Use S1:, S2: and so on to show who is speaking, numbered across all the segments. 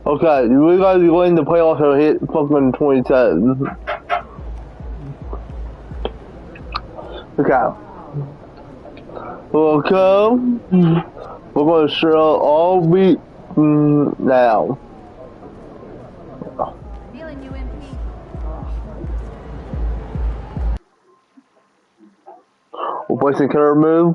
S1: Okay, we gotta go in the playoffs and hit fucking 27. Okay. Welcome. We're gonna show all week now.
S2: Feeling you, MP.
S1: We're placing camera move.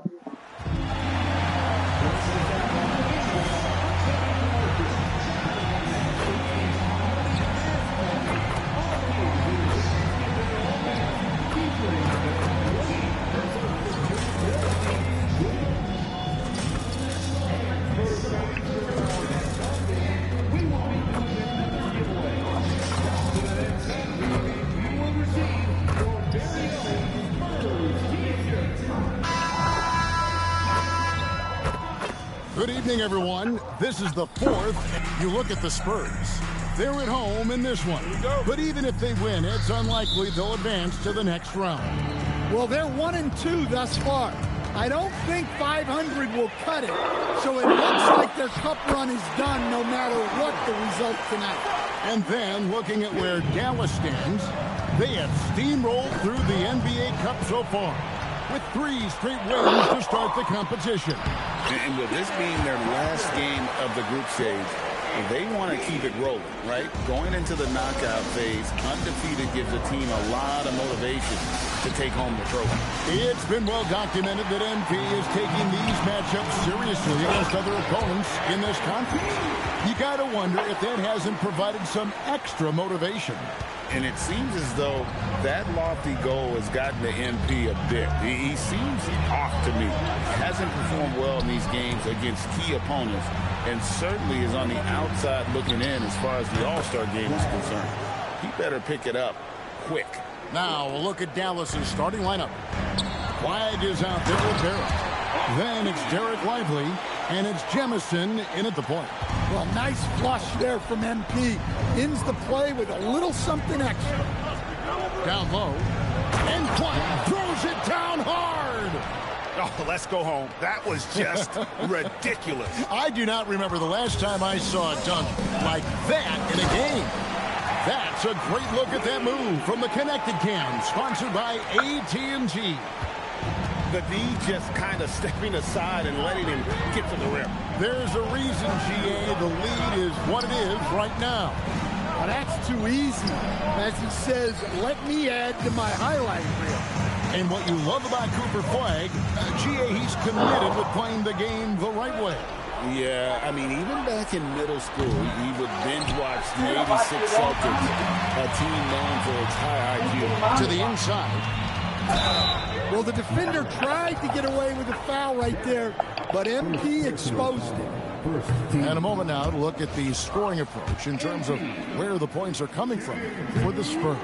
S3: Good evening, everyone. This is the fourth. You look at the Spurs. They're at home in this one. But even if they win, it's unlikely they'll advance to the next round.
S4: Well, they're 1-2 thus far. I don't think 500 will cut it. So it looks like their cup run is done no matter what the result tonight.
S3: And then, looking at where Dallas stands, they have steamrolled through the NBA Cup so far, with 3 straight wins to start the competition.
S5: And with this being their last game of the group stage, they want to keep it rolling, right? Going into the knockout phase, undefeated gives the team a lot of motivation to take home the trophy.
S3: It's been well documented that MP is taking these matchups seriously against other opponents in this conference. You got to wonder if that hasn't provided some extra motivation.
S5: And it seems as though that lofty goal has gotten to MP a bit. He seems off to me. Hasn't performed well in these games against key opponents, and certainly is on the outside looking in as far as the All-Star game is concerned. He better pick it up quick.
S3: Now we'll look at Dallas's starting lineup. Flagg is out there with Barrett. Then it's Derek Lively, and it's Jemison in at the point.
S4: Well, nice flush there from MP. Ends the play with a little something extra.
S3: Down low, and Flagg throws it down hard.
S6: Oh, let's go home. That was just ridiculous.
S3: I do not remember the last time I saw a dunk like that in a game. That's a great look at that move from the Connected Cam, sponsored by AT&T.
S6: The D just kind of stepping aside and letting him get to the rim.
S3: There's a reason, GA, the lead is what it is right now.
S4: Well, that's too easy. As he says, let me add to my highlight reel.
S3: And what you love about Cooper Flagg, GA, he's committed with playing the game the right way.
S5: Yeah, I mean, even back in middle school, he would binge watch the 86 Celtics, a team known for its high IQ.
S3: To the inside.
S4: Well, the defender tried to get away with a foul right there, but MP exposed it.
S3: And a moment now to look at the scoring approach in terms of where the points are coming from for the Spurs.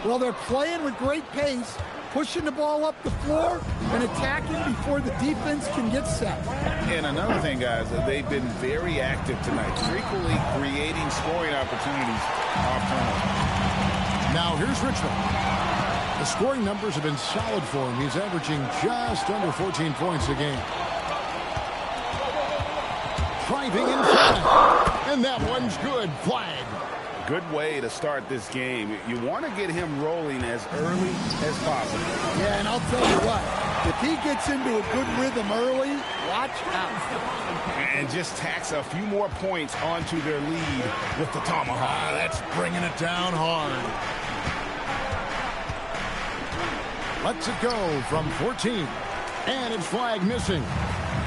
S4: Well, they're playing with great pace, pushing the ball up the floor and attacking before the defense can get set.
S5: And another thing, guys, they've been very active tonight, frequently creating scoring opportunities off turnover.
S3: Now here's Richmond. The scoring numbers have been solid for him. He's averaging just under 14 points a game. Driving inside. And that one's good. Flagg.
S5: Good way to start this game. You want to get him rolling as early as possible.
S4: Yeah, and I'll tell you what. If he gets into a good rhythm early, watch out.
S6: And just tacks a few more points onto their lead with the tomahawk.
S3: That's bringing it down hard. Lets it go from 14. And it's Flagg missing.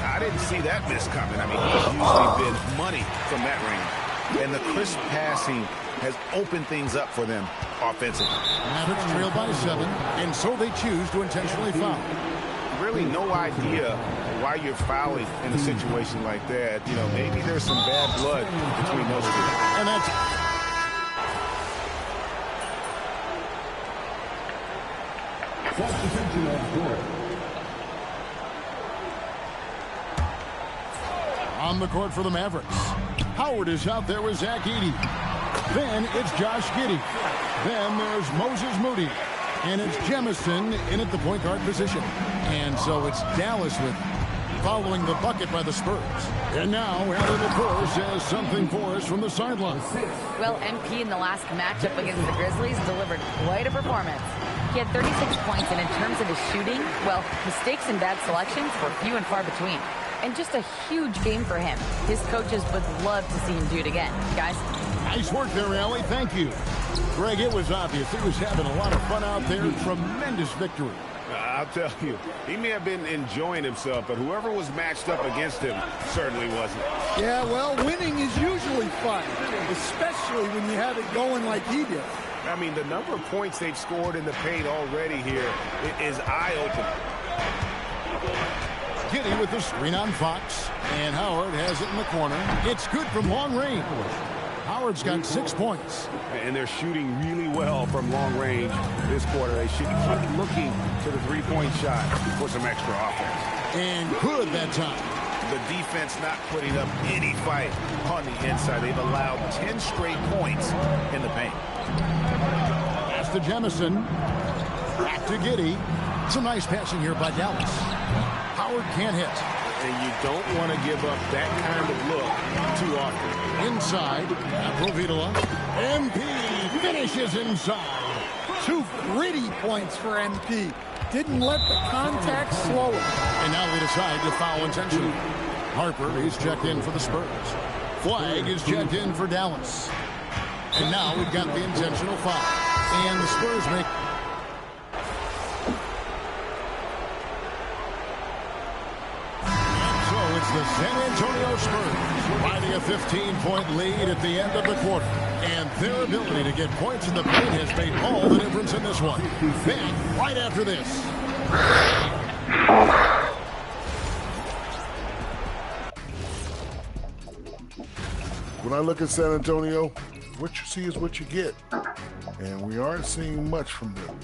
S6: I didn't see that miss coming. I mean, he's usually been money from that range. And the crisp passing has opened things up for them offensively.
S3: Mavericks trail by 7, and so they choose to intentionally foul.
S6: Really no idea why you're fouling in a situation like that. You know, maybe there's some bad blood between those two.
S3: And that's... On the court for the Mavericks. Howard is out there with Zach Edey. Then it's Josh Giddey. Then there's Moses Moody. And it's Jemison in at the point guard position. And so it's Dallas with following the bucket by the Spurs. And now, Alan, of course, has something for us from the sideline.
S2: Well, MP in the last matchup against the Grizzlies delivered quite a performance. He had 36 points, and in terms of his shooting, well, mistakes and bad selections were few and far between. And just a huge game for him. His coaches would love to see him do it again. Guys?
S3: Nice work there, Allie. Thank you. Greg, it was obvious. He was having a lot of fun out there. Tremendous victory.
S6: I'll tell you, he may have been enjoying himself, but whoever was matched up against him certainly wasn't.
S4: Yeah, well, winning is usually fun, especially when you have it going like he did.
S6: I mean, the number of points they've scored in the paint already here is eye-opening.
S3: Giddy with the screen on Fox, and Howard has it in the corner. It's good from long range. Howard's got 6 points.
S6: And they're shooting really well from long range this quarter. They should keep looking to the three-point shot for some extra offense.
S3: And good that time.
S6: The defense not putting up any fight on the inside. They've allowed 10 straight points in the paint.
S3: Pass to Jemison. Back to Giddy. Some nice passing here by Dallas. Howard can't hit.
S6: And you don't want to give up that kind of look too often.
S3: Inside, Provitola. MP finishes inside.
S4: 2 gritty points for MP. Didn't let the contact slow him.
S3: And now they decide to foul intentionally. Harper is checked in for the Spurs. Flag is checked in for Dallas. And now we've got the intentional foul. And the Spurs make... The San Antonio Spurs riding a 15-point lead at the end of the quarter. And their ability to get points in the paint has made all the difference in this one. Back right after this.
S7: When I look at San Antonio, what you see is what you get. And we aren't seeing much from them.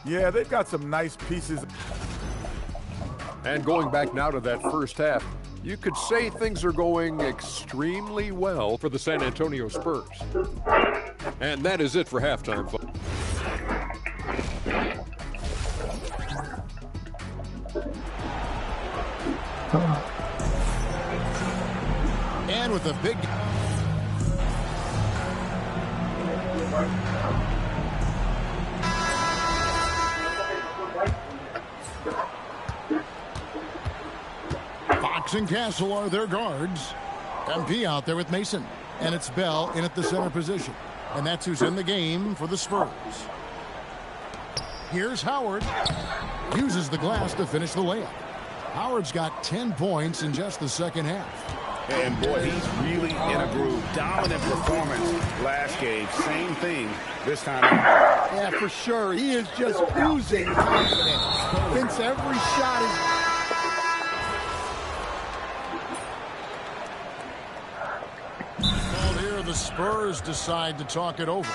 S8: Yeah, they've got some nice pieces.
S9: And going back now to that first half, you could say things are going extremely well for the San Antonio Spurs. And that is it for halftime.
S3: And with a big... Fox and Castle are their guards. MP out there with Mason. And it's Bell in at the center position. And that's who's in the game for the Spurs. Here's Howard. Uses the glass to finish the layup. Howard's got 10 points in just the second half.
S6: And boy, he's really in a groove. Dominant performance last game. Same thing this time.
S4: Yeah, for sure. He is just oozing confidence. Thinks every shot is...
S3: The Spurs decide to talk it over.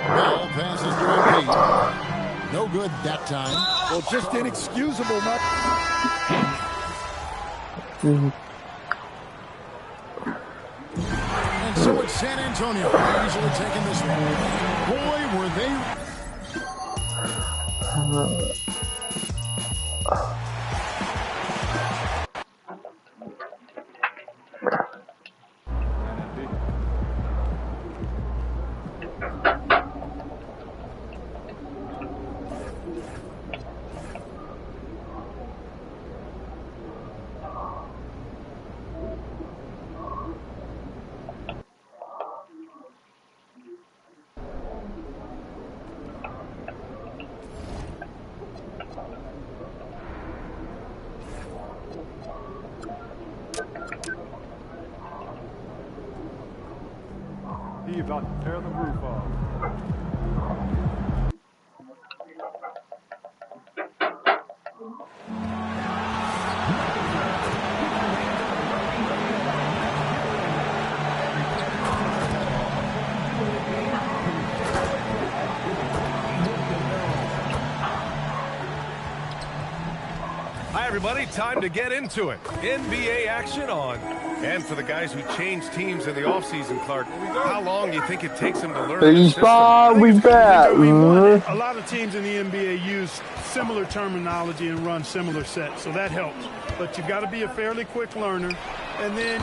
S3: Bell passes to MP. No good that time.
S4: Well, just inexcusable.
S3: And so it's San Antonio easily taking this one. Boy, were they...
S8: He about to tear the roof off.
S10: Hi, everybody, time to get into it. NBA action on. And for the guys who change teams in the offseason, Clark, how long do you think it takes them to learn the system?
S1: We back.
S11: A lot of teams in the NBA use similar terminology and run similar sets, so that helps. But you've got to be a fairly quick learner. And then,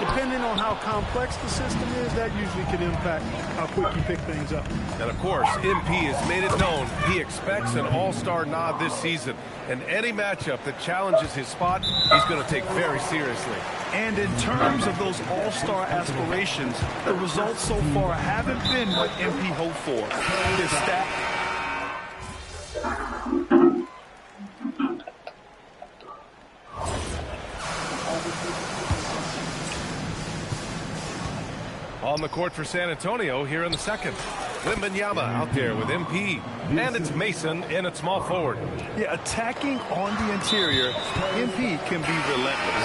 S11: depending on how complex the system is, that usually can impact how quick you pick things up.
S10: And, of course, MP has made it known he expects an all-star nod this season. And any matchup that challenges his spot, he's going to take very seriously.
S12: And in terms of those all-star aspirations, the results so far haven't been what MP hoped for. His stat.
S10: On the court for San Antonio here in the second. Wembanyama out there with MP. And it's Mason in at small forward.
S12: Yeah, attacking on the interior, MP can be relentless.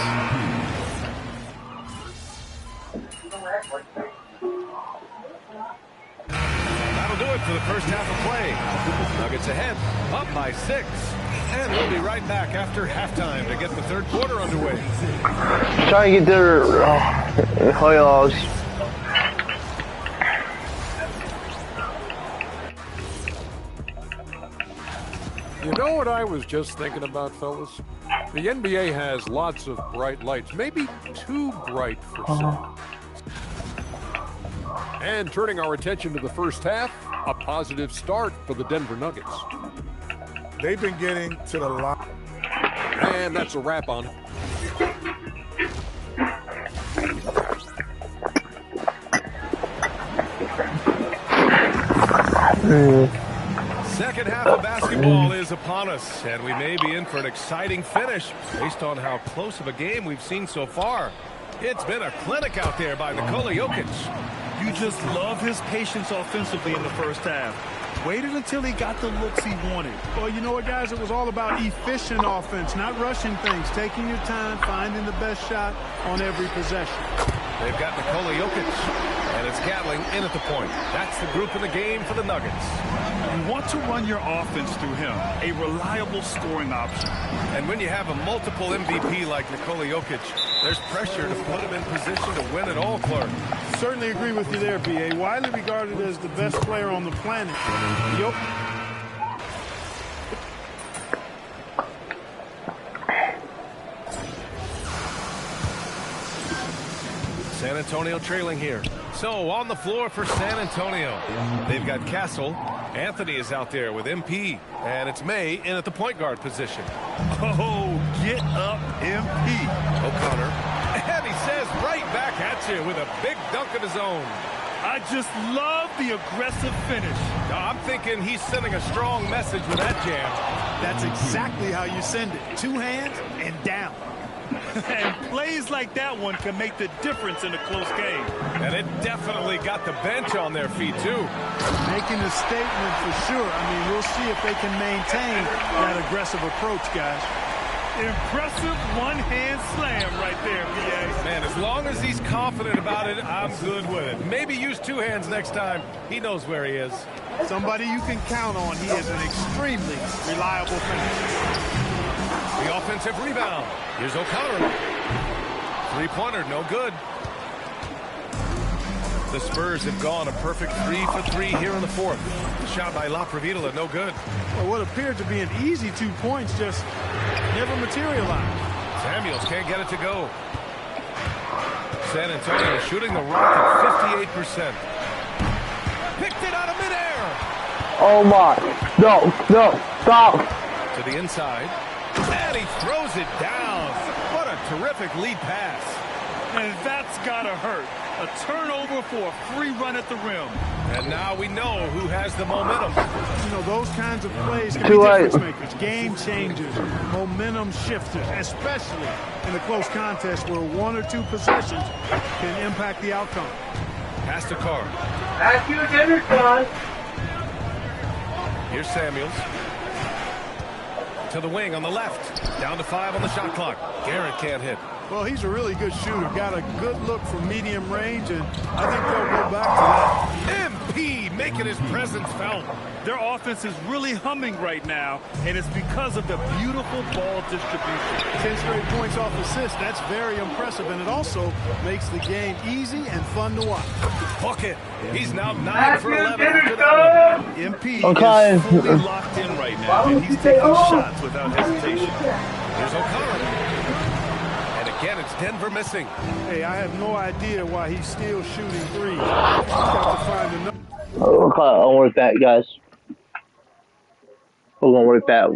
S10: That'll do it for the first half of play. Nuggets ahead, up by 6. And we'll be right back after halftime to get the third quarter underway.
S1: Trying to get their playoffs.
S9: You know what I was just thinking about, fellas? The NBA has lots of bright lights, maybe too bright for some. And turning our attention to the first half, a positive start for the Denver Nuggets.
S7: They've been getting to the line.
S9: And that's a wrap on it.
S10: Second half of basketball is upon us, and we may be in for an exciting finish based on how close of a game we've seen so far. It's been a clinic out there by Nikola Jokic.
S12: You just love his patience offensively in the first half. Waited until he got the looks he wanted.
S11: Well, you know what, guys? It was all about efficient offense, not rushing things, taking your time, finding the best shot on every possession.
S10: They've got Nikola Jokic, and it's Gatling in at the point. That's the group in the game for the Nuggets.
S12: You want to run your offense through him, a reliable scoring option.
S10: And when you have a multiple MVP like Nikola Jokic, there's pressure to put him in position to win it all, Clark.
S11: Certainly agree with you there, B.A. Widely regarded as the best player on the planet.
S10: San Antonio trailing here. So on the floor for San Antonio, they've got Castle. Anthony is out there with MP, and it's May in at the point guard position.
S12: Oh, get up, MP.
S10: O'Connor, and he says right back at you with a big dunk of his own.
S12: I just love the aggressive finish.
S10: I'm thinking he's sending a strong message with that jam.
S11: That's exactly how you send it. 2 hands and down.
S12: And plays like that one can make the difference in a close game.
S10: And it definitely got the bench on their feet, too.
S11: Making a statement for sure. I mean, we'll see if they can maintain that aggressive approach, guys.
S12: Impressive one-hand slam right there, B.A.
S10: Man, as long as he's confident about it, I'm good with it. Maybe use 2 hands next time. He knows where he is.
S11: Somebody you can count on. He is an extremely reliable finisher.
S10: The offensive rebound. Here's O'Connor. 3-pointer, no good. The Spurs have gone a perfect 3 for 3 here in the fourth. Shot by La Provitola, no good.
S11: Well, what appeared to be an easy 2 points just never materialized.
S10: Samuels can't get it to go. San Antonio shooting the rock at 58%. Picked it out of midair.
S1: Oh my. No, stop.
S10: To the inside. And he throws it down. What a terrific lead pass.
S12: And that's got to hurt. A turnover for a free run at the rim.
S10: And now we know who has the momentum.
S11: You know, those kinds of plays can be difference makers, game changers, momentum shifters, especially in a close contest where 1 or 2 possessions can impact the outcome.
S10: Pass to Carr.
S1: Ask you again, son.
S10: Here's Samuels. To the wing on the left. Down to 5 on the shot clock. Garrett can't hit.
S11: Well, he's a really good shooter. Got a good look from medium range, and I think they'll go back to that.
S10: MP making his presence felt.
S12: Their offense is really humming right now, and it's because of the beautiful ball distribution.
S11: 10 straight points off assists. That's very impressive, and it also makes the game easy and fun to watch.
S10: Bucket. He's now 9 for 11 after that one.
S12: MP
S1: Okay.
S12: is fully locked in right now, and he's taking shots without hesitation.
S10: Here's O'Connor. And again, it's Denver missing.
S11: Hey, I have no idea why he's still shooting threes. He's got to find another.
S1: Okay, I'll work that, guys. We're gonna work that.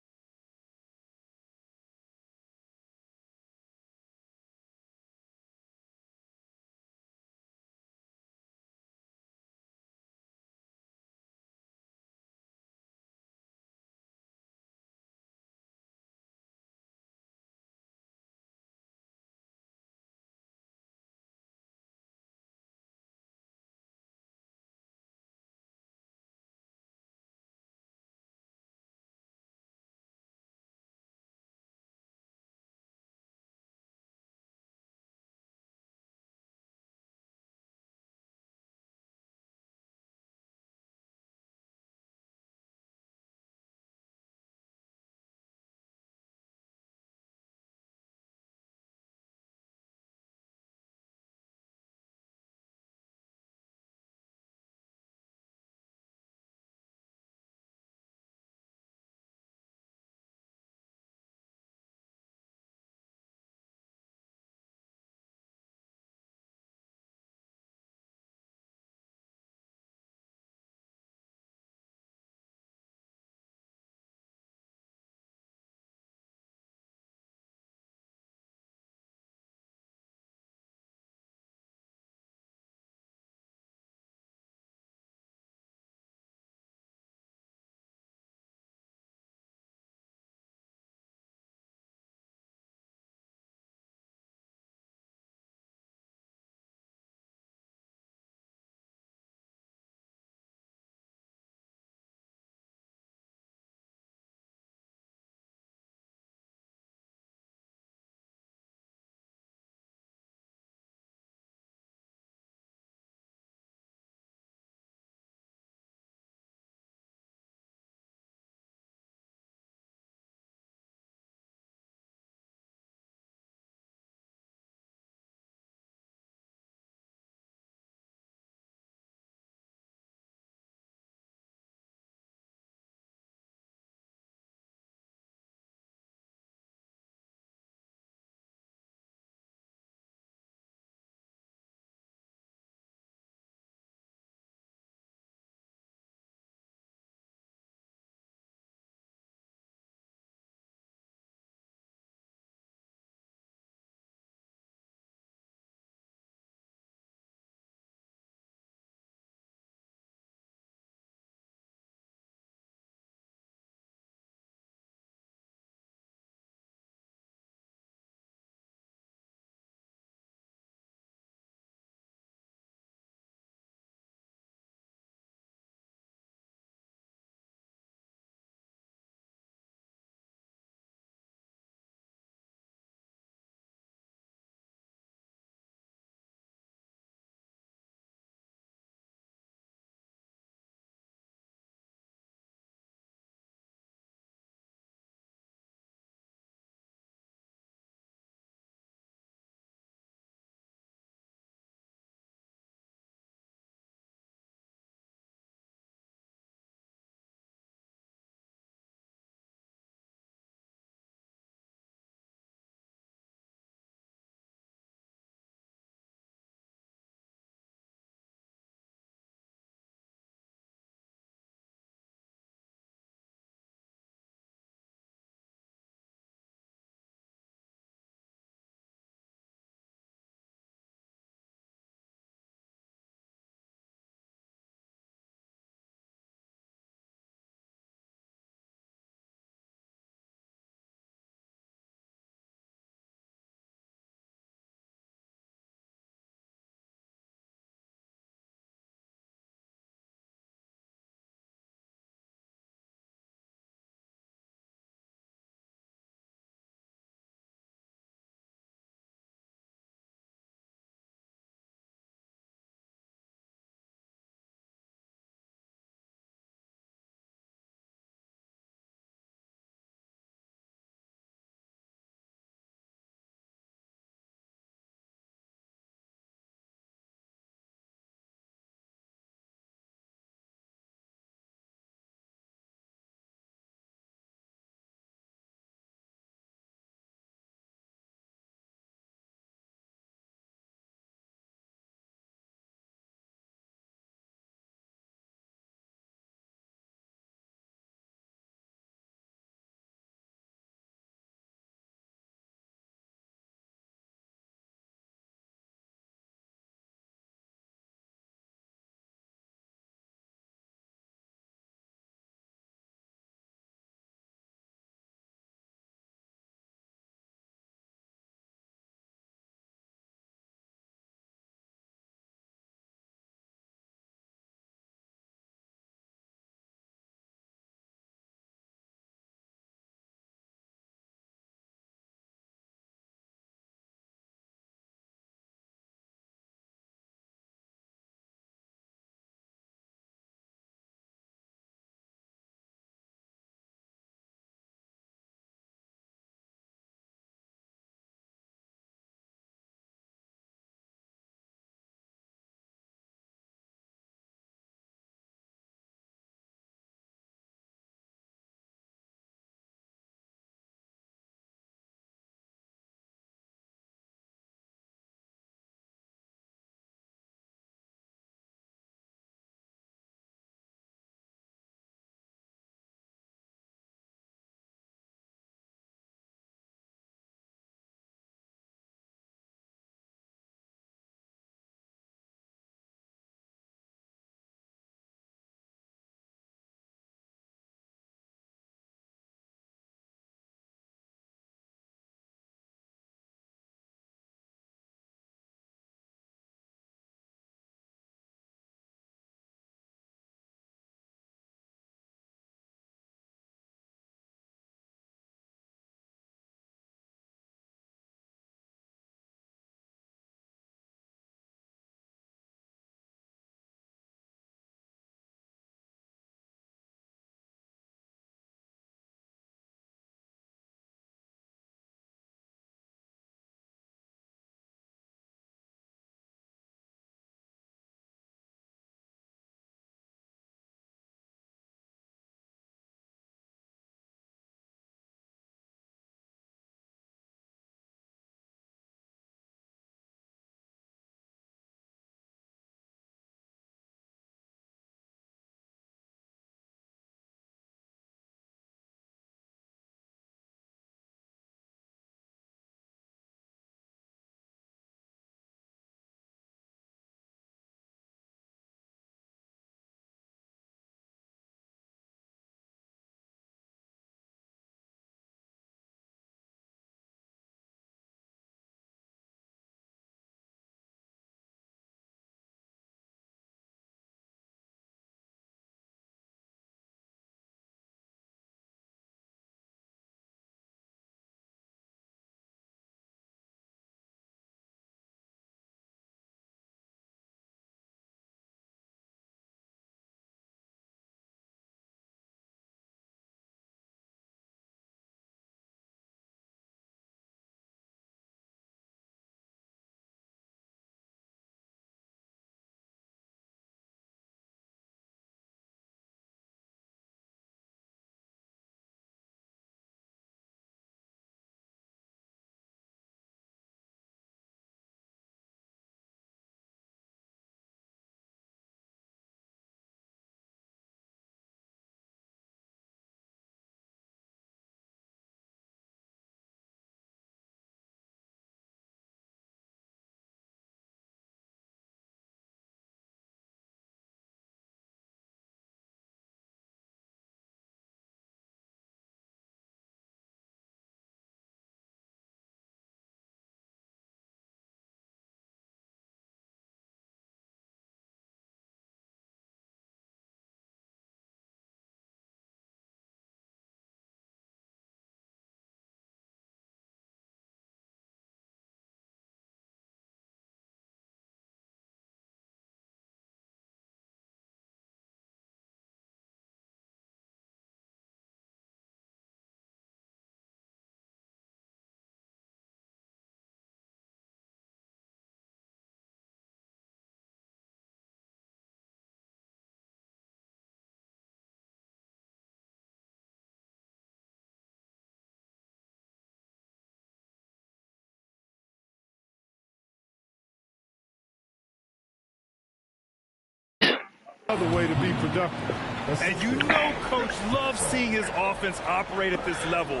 S11: Another way to be productive.
S12: And you know Coach loves seeing his offense operate at this level.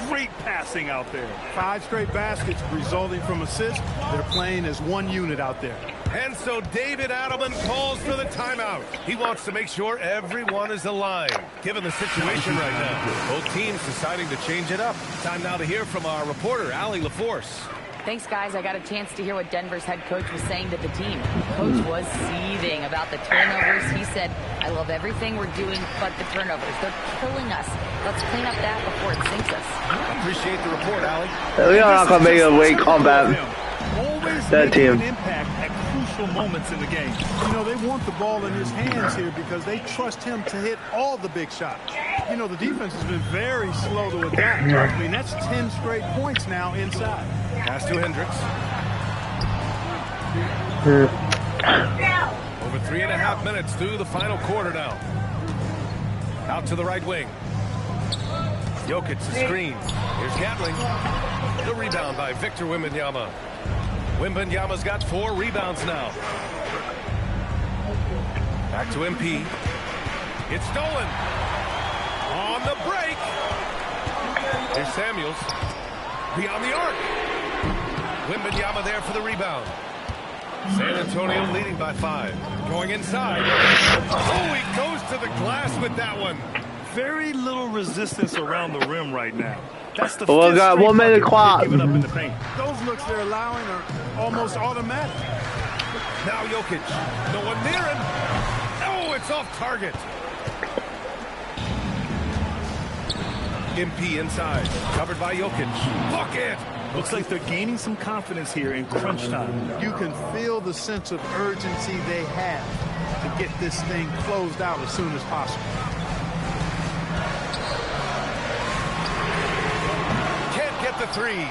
S12: Great passing out there.
S11: 5 straight baskets resulting from assists. They're playing as one unit out there.
S10: And so David Adelman calls for the timeout. He wants to make sure everyone is aligned, given the situation right now. Both teams deciding to change it up. Time now to hear from our reporter, Allie LaForce.
S2: Thanks, guys. I got a chance to hear what Denver's head coach was saying to the team. Coach was seething about the turnovers. He said, I love everything we're doing but the turnovers. They're killing us. Let's clean up that before it sinks us.
S10: Appreciate the report, Allie.
S1: We are not going to make a way combat that team.
S12: An impact at crucial moments in the game.
S11: You know, they want the ball in his hands here because they trust him to hit all the big shots. You know, the defense has been very slow to adapt. I mean, that's 10 straight points now inside.
S10: Pass to Hendricks. Over 3.5 minutes through the final quarter now. Out to the right wing. Jokic the screen. Here's Gatling. The rebound by Victor Wembanyama. Wembanyama's got 4 rebounds now. Back to MP. It's stolen. On the break. Here's Samuels. Beyond the arc. Wembanyama there for the rebound. San Antonio leading by 5. Going inside. Oh, he goes to the glass with that one.
S12: Very little resistance around the rim right now. That's the
S1: Well, got 1 minute clock.
S12: Giving up in the paint.
S11: Those looks they're allowing are almost automatic.
S10: Now Jokic. No one near him. Oh, it's off target. MP inside. Covered by Jokic. Look it.
S12: Looks like they're gaining some confidence here in crunch time.
S11: You can feel the sense of urgency they have to get this thing closed out as soon as possible.
S10: Can't get the 3.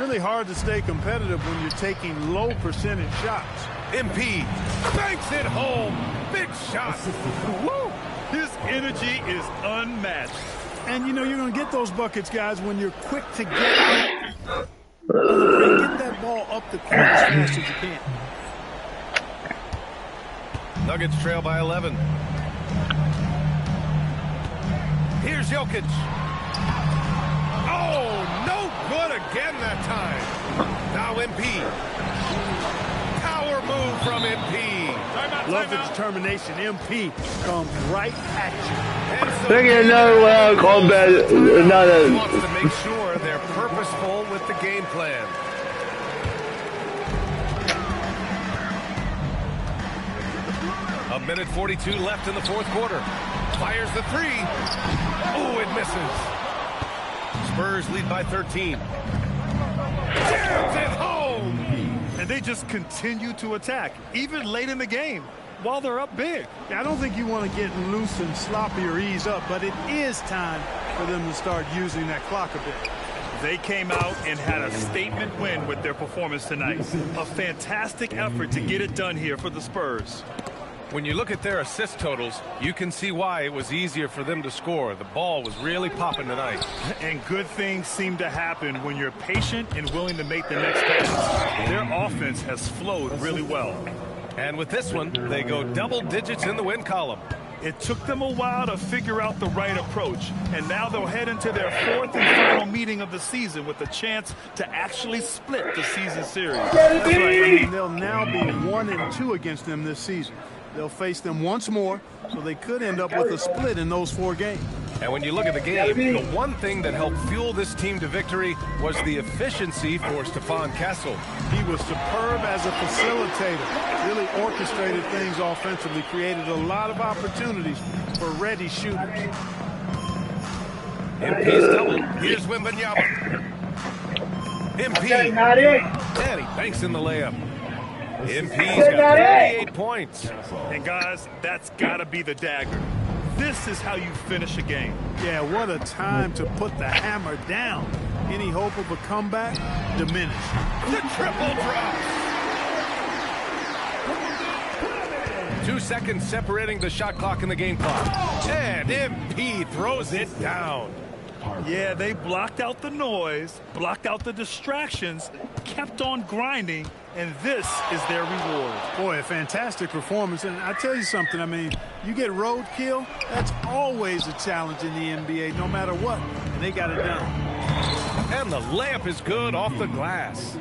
S11: Really hard to stay competitive when you're taking low percentage shots.
S10: MP banks it home. Big shot.
S12: Woo! His energy is unmatched.
S11: And you know you're going to get those buckets, guys, when you're quick to get out. Get that ball up the court as fast as you can.
S10: Nuggets trail by 11. Here's Jokic. Oh, no good again that time. Now MP. Power move from MP.
S11: Love the determination. MP comes right at you.
S1: They're getting no combat.
S10: Wants to make sure they're purposeful with the game plan. A minute 42 left in the 4th quarter. Fires the 3. Oh, it misses. Spurs lead by 13. Jams it home.
S12: And they just continue to attack, even late in the game, while they're up big.
S11: I don't think you want to get loose and sloppy or ease up, but it is time for them to start using that clock a bit.
S12: They came out and had a statement win with their performance tonight. A fantastic effort to get it done here for the Spurs.
S10: When you look at their assist totals, you can see why it was easier for them to score. The ball was really popping tonight.
S12: And good things seem to happen when you're patient and willing to make the next pass. Their offense has flowed really well.
S10: And with this one, they go double digits in the win column.
S12: It took them a while to figure out the right approach, and now they'll head into their 4th and final meeting of the season with a chance to actually split the season series.
S11: That's right. I mean, they'll now be 1-2 against them this season. They'll face them once more, so they could end up with a split in those 4 games.
S10: And when you look at the game, the one thing that helped fuel this team to victory was the efficiency for Stephon Castle.
S11: He was superb as a facilitator, really orchestrated things offensively, created a lot of opportunities for ready shooters.
S10: MP's double. Here's Wembanyama. MP. And he banks in the layup. MP's got 38 points.
S12: And guys, that's got to be the dagger. This is how you finish a game.
S11: Yeah, what a time to put the hammer down. Any hope of a comeback? Diminished.
S10: The triple drop. 2 seconds separating the shot clock and the game clock. And MP throws it down.
S12: Yeah, they blocked out the noise, blocked out the distractions, kept on grinding, and this is their reward.
S11: Boy, a fantastic performance. And I tell you something, I mean, you get roadkill, that's always a challenge in the NBA, no matter what. And they got it done.
S10: And the layup is good off the glass.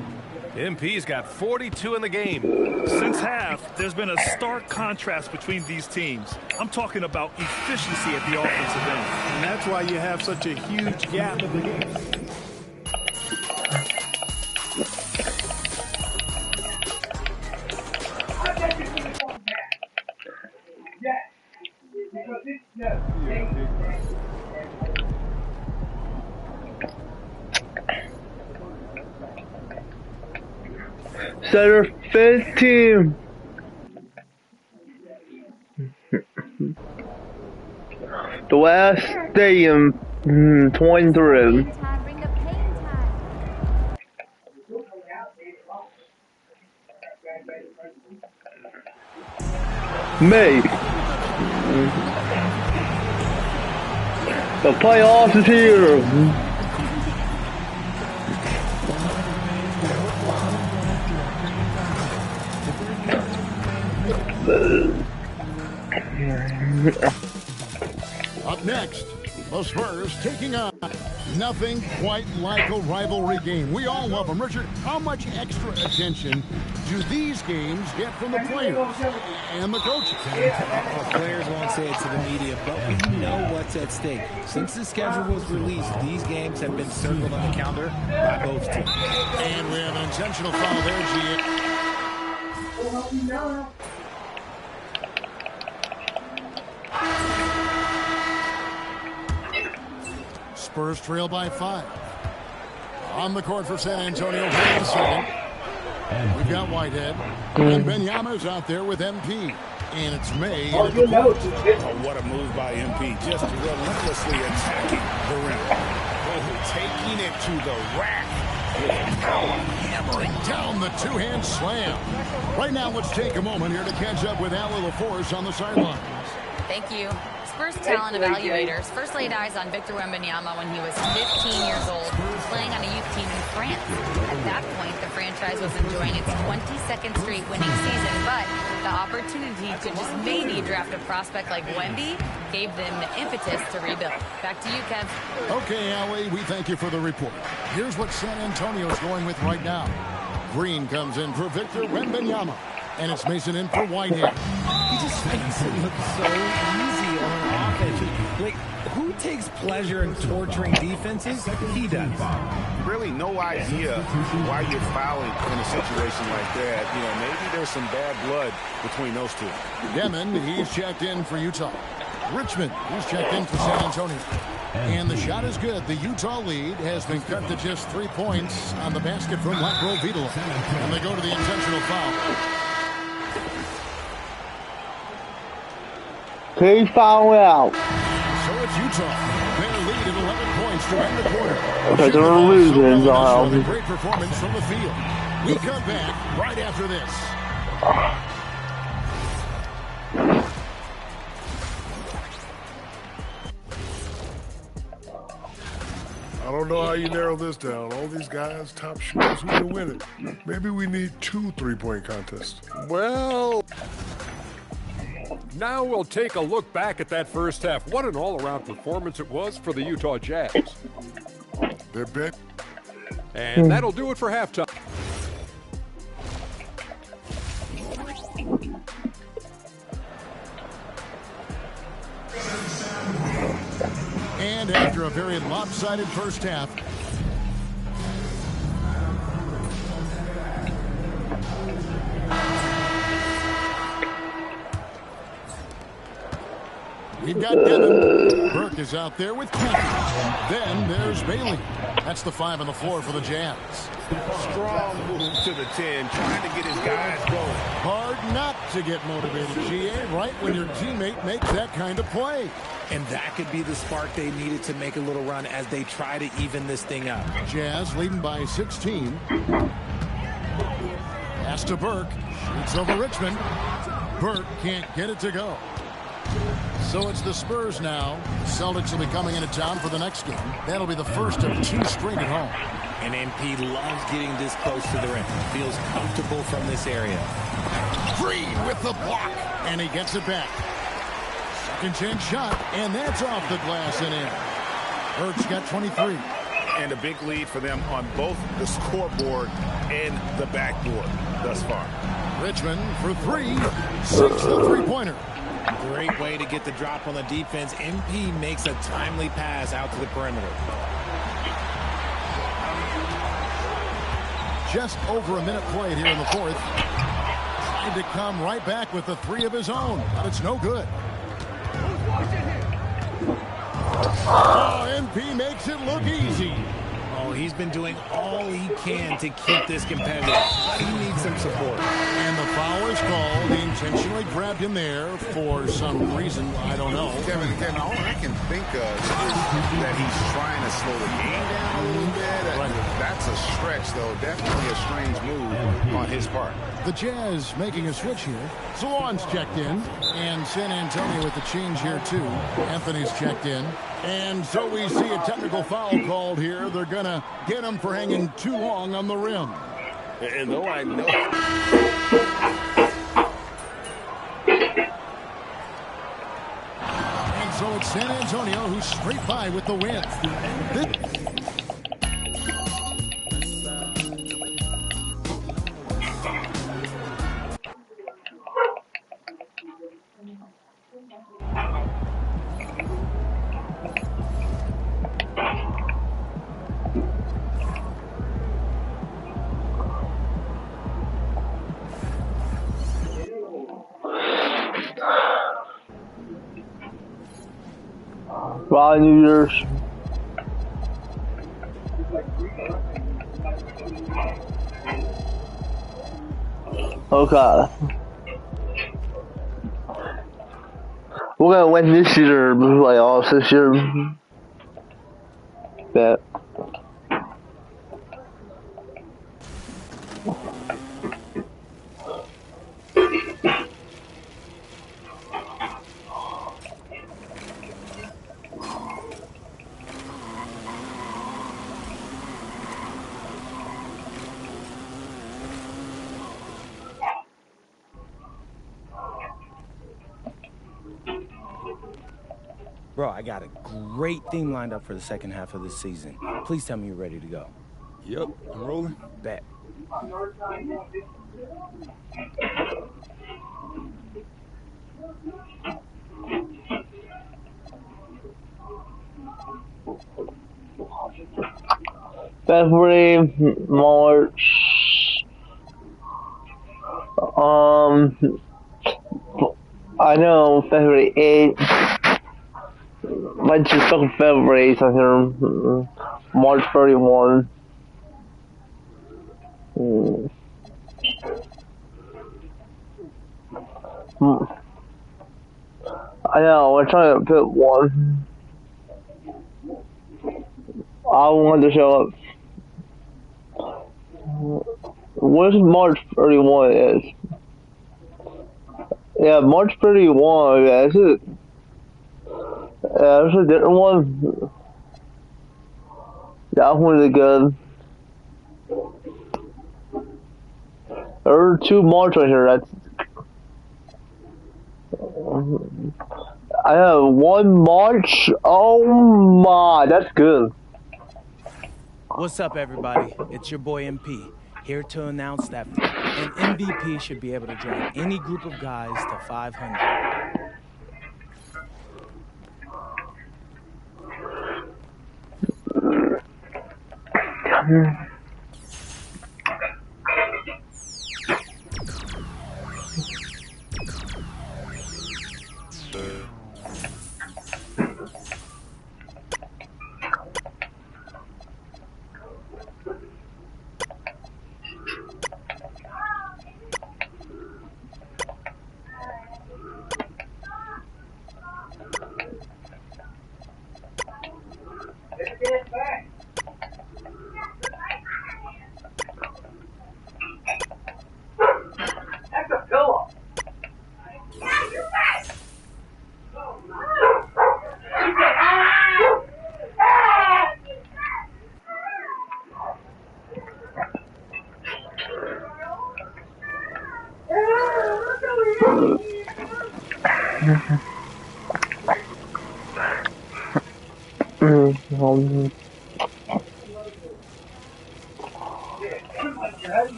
S10: MP's got 42 in the game.
S12: Since half, there's been a stark contrast between these teams. I'm talking about efficiency at the offensive end.
S11: And that's why you have such a huge gap in the game.
S1: Center 15. The last stadium 23. Me. The playoffs is here.
S3: Up next, the Spurs taking on nothing quite like a rivalry game. We all love them. Richard, how much extra attention do these games get from the players and the coaches?
S13: Well, players won't say it to the media, but we know what's at stake. Since the schedule was released, these games have been circled on the calendar by both teams.
S3: And we have an intentional foul there, G. Spurs trail by 5. On the court for San Antonio for the second. We've got Whitehead. And Benyama's out there with MP. And it's May.
S5: Oh, what a move by MP. Just relentlessly attacking the rim. Taking it to the rack.
S3: Hammering down the two-hand slam. Right now, let's take a moment here to catch up with Allie LaForce on the sidelines.
S2: Thank you. Spurs talent evaluators first laid eyes on Victor Wembanyama when he was 15 years old, playing on a youth team in France. At that point, the franchise was enjoying its 22nd straight winning season, but the opportunity to just maybe draft a prospect like Wemby gave them the impetus to rebuild. Back to you, Kev.
S3: Okay, Allie, we thank you for the report. Here's what San Antonio's going with right now. Green comes in for Victor Wembanyama, and it's Mason in for Whitehead.
S13: He just makes it look so easy on offense. Like, who takes pleasure in torturing defenses? He does.
S5: Really no idea why you're fouling in a situation like that. You know, maybe there's some bad blood between those two.
S3: Demon, he's checked in for Utah. Richmond, he's checked in for San Antonio. And the shot is good. The Utah lead has been cut to just 3 points on the basket from Latro Vidal. And they go to the intentional foul.
S1: He foul out.
S3: So it's Utah. Their lead at 11 points to end the quarter.
S1: Okay, they're losing.
S3: A great performance from the field. We come back right after this.
S7: I don't know how you narrow this down. All these guys, top shooters, who can win it? Maybe we need 2 3-point contests.
S9: Well, now we'll take a look back at that first half. What an all-around performance it was for the Utah Jazz.
S7: They're bet.
S9: And that'll do it for halftime.
S3: And after a very lopsided first half, we've got Devin. Burke is out there with Keith. Then there's Bailey. That's the 5 on the floor for the Jazz.
S5: Strong move to the 10, trying to get his guys going.
S3: Hard not to get motivated, GA, right when your teammate makes that kind of play.
S13: And that could be the spark they needed to make a little run as they try to even this thing up.
S3: Jazz leading by 16. Pass to Burke. Shoots over Richmond. Burke can't get it to go. So it's the Spurs now. The Celtics will be coming into town for the next game. That'll be the first of 2 straight at home.
S13: And MP loves getting this close to the rim. Feels comfortable from this area.
S3: Green with the block. And he gets it back. Second chance shot. And that's off the glass and in. Hurts got 23.
S6: And a big lead for them on both the scoreboard and the backboard thus far.
S3: Richmond for 3. 6 the three-pointer.
S13: Great way to get the drop on the defense. MP makes a timely pass out to the perimeter.
S3: Just over a minute played here in the fourth. Tried to come right back with the 3 of his own, but it's no good. Oh, MP makes it look easy.
S13: Oh, he's been doing all he can to keep this competitive, but he needs some support.
S3: And the foul is called. He intentionally grabbed him there for some reason. I don't know.
S6: Kevin, all I can think of is that he's trying to slow the game down a little bit.
S3: Right.
S6: That's a stretch, though. Definitely a strange move on his part.
S3: The Jazz making a switch here. Zawan's checked in. And San Antonio with the change here, too. Anthony's checked in. And so we see a technical foul called here. They're going to get him for hanging too long on the rim.
S6: And though I know...
S3: And so it's San Antonio who's straight by with the win.
S1: Bye, New Year's. Okay. We're gonna win this year, playoffs this year. Bet.
S13: Bro, I got a great theme lined up for the second half of this season. Please tell me you're ready to go.
S6: Yep, I'm rolling.
S13: Bet.
S1: February, March. I know February 8th. Might just talk February 8th here. March 31. I know, we're trying to put one. I wanted to show up. Where's March 31 is? Yeah, March 31, yeah, this is... Yeah, there's a different one. That one is good. There are 2 March right here, that's... I have 1 March, oh my, that's good.
S13: What's up, everybody? It's your boy MP, here to announce that an MVP should be able to drag any group of guys to 500.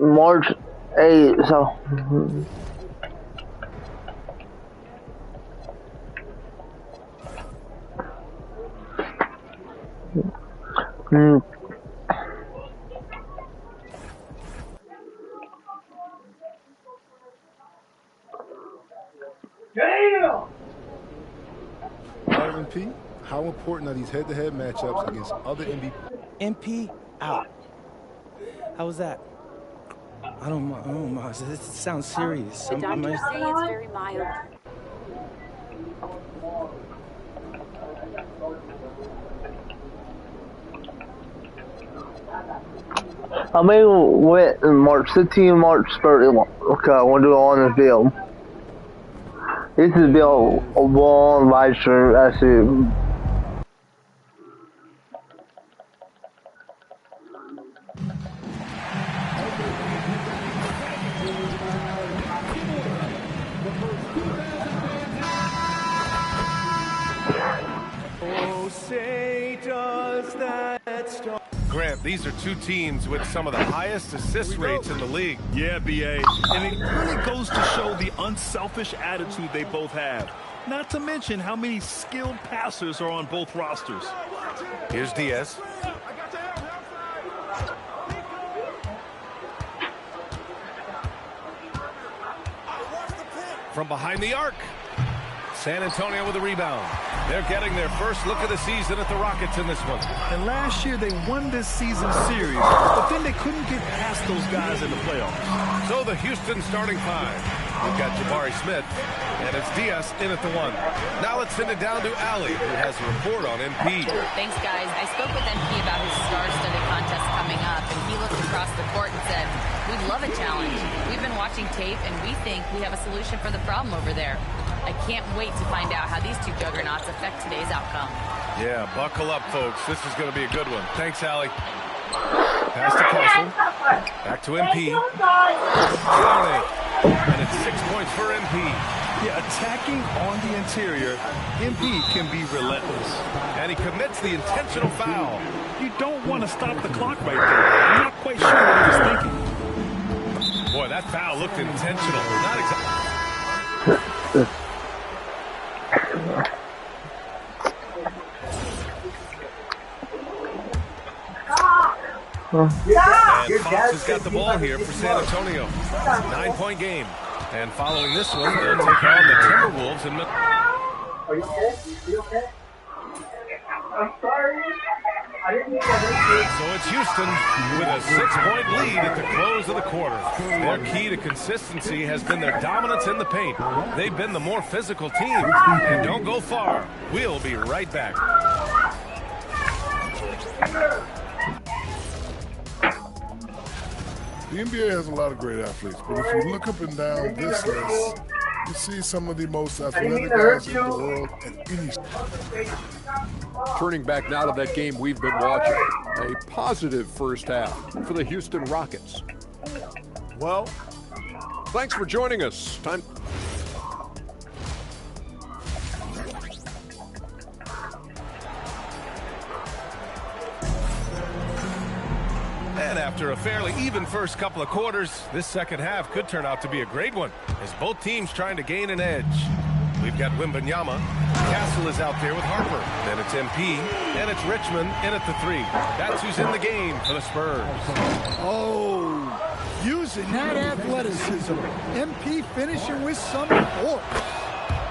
S1: March 8th, so.
S6: MP, how important are these head-to-head matchups against other MVP?
S13: MP out. How was that? I don't know. It sounds serious.
S14: The doctors say it's very mild.
S1: I may went in March 15, March 31. Okay, I want to do it on this film. This is been a long live stream, actually.
S10: Oh, say does that start. Grant, these are two teams with some of the highest assist rates in the league.
S12: Yeah, BA. And it really goes to show the unselfish attitude they both have. Not to mention how many skilled passers are on both rosters.
S10: Here's Diaz. From behind the arc. San Antonio with a rebound. They're getting their first look of the season at the Rockets in this one.
S12: And last year they won this season series, but then they couldn't get past those guys in the playoffs.
S10: So the Houston starting five. We've got Jabari Smith, and it's Diaz in at the one. Now let's send it down to Ali, who has a report on MP.
S2: Thanks, guys. I spoke with MP about his star-studded contest coming up, and he looked across the court and said, "We'd love a challenge. We've been watching tape, and we think we have a solution for the problem over there." I can't wait to find out how these two juggernauts affect today's outcome.
S10: Yeah, buckle up, folks. This is going to be a good one. Thanks, Allie. Pass to Castle. Back to MP. And it's 6 points for MP.
S12: Yeah, attacking on the interior, MP can be relentless.
S10: And he commits the intentional foul.
S12: You don't want to stop the clock right there. I'm not quite sure what he was thinking.
S10: Boy, that foul looked intentional. Not exactly. And Fox has got the ball here for San Antonio. 9-point game. And following this one, they'll take on the Timberwolves.
S15: Are you okay? You okay? I'm sorry. I didn't mean to.
S10: So it's Houston with a 6-point lead at the close of the quarter. Their key to consistency has been their dominance in the paint. They've been the more physical team. And don't go far. We'll be right back.
S7: The NBA has a lot of great athletes, but if you look up and down this list, you see some of the most athletic guys in the world at any.
S9: Turning back now to that game we've been watching. A positive first half for the Houston Rockets.
S6: Well,
S9: thanks for joining us. Time.
S10: And after a fairly even first couple of quarters, this second half could turn out to be a great one as both teams trying to gain an edge. We've got Wembanyama. Castle is out there with Harper. Then it's MP, and it's Richmond in at the three. That's who's in the game for the Spurs.
S4: Oh, using that athleticism. MP finishing with some force.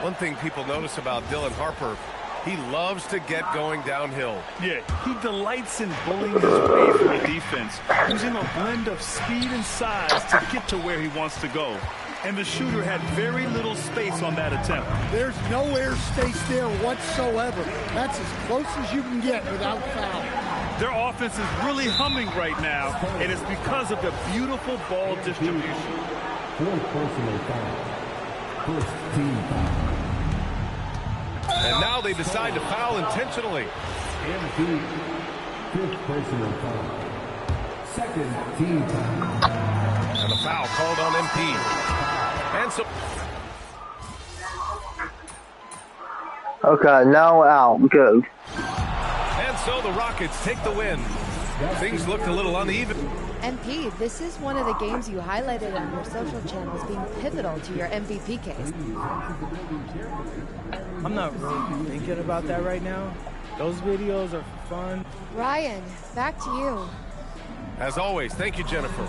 S10: One thing people notice about Dylan Harper, he loves to get going downhill.
S12: Yeah, he delights in bullying his way through a defense. defense, using a blend of speed and size to get to where he wants to go. And the shooter had very little space on that attempt.
S4: There's no air space there whatsoever. That's as close as you can get without foul.
S12: Their offense is really humming right now, and it's because of the beautiful ball distribution.
S10: And now they decide to foul intentionally.
S16: Second team foul.
S10: And a foul called on MP. And so...
S1: Okay, now out. Go.
S10: And so the Rockets take the win. Things looked a little uneven.
S17: MP, this is one of the games you highlighted on your social channels being pivotal to your MVP case.
S13: I'm not really thinking about that right now. Those videos are fun.
S17: Ryan, back to you.
S10: As always, thank you, Jennifer.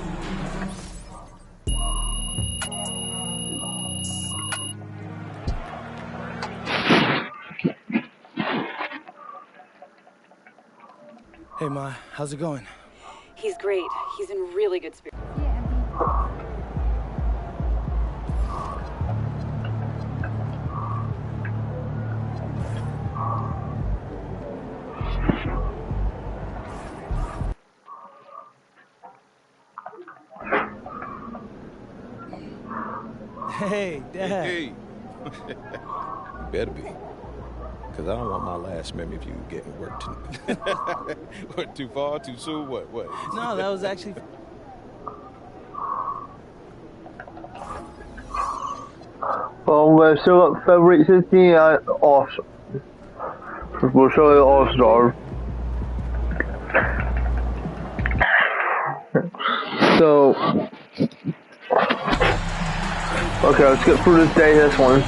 S13: Hey, Ma, how's it going?
S14: He's great. He's in really good spirits.
S13: Hey, Dad.
S18: Hey. Better be. Because I don't want my last memory of you getting worked too... What, too far, too soon? What?
S13: No, that was actually...
S1: Well, we'll show up February 16th All-Star. We'll show you All-Star. So... Okay, let's get through this day, this one.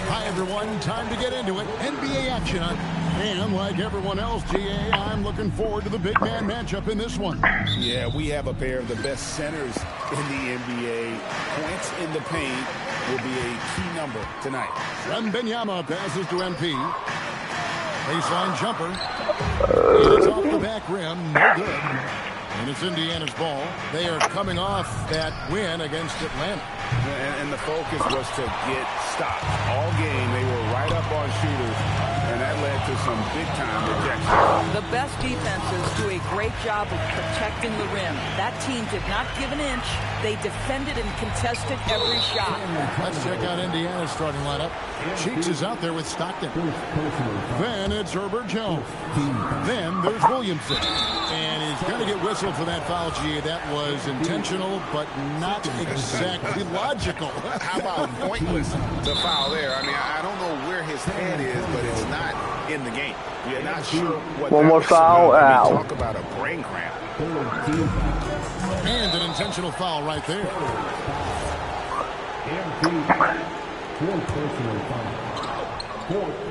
S3: Hi, everyone. Time to get into it. NBA action. And like everyone else, GA, I'm looking forward to the big man matchup in this one.
S6: Yeah, we have a pair of the best centers in the NBA. Points in the paint will be a key number tonight.
S3: Wembanyama passes to MP. Baseline jumper. And it's off the back rim. No good. And it's Indiana's ball. They are coming off that win against Atlanta.
S6: And the focus was to get stops. All game, they were right up on shooters, and that led to some big-time rejection.
S19: The best defenses do a great job of protecting the rim. That team did not give an inch. They defended and contested every shot.
S3: Let's check out Indiana's starting lineup. Cheeks is out there with Stockton. Then it's Herbert Jones. Then there's Williamson. And he's going to get whistled for that foul, G. That was intentional, but not exactly logical.
S6: How about pointless, the foul there? I mean, I don't know where his head is, but it's not in the game. You're not sure what
S1: one more foul out.
S6: Talk about a brain cramp.
S3: And an intentional foul right there.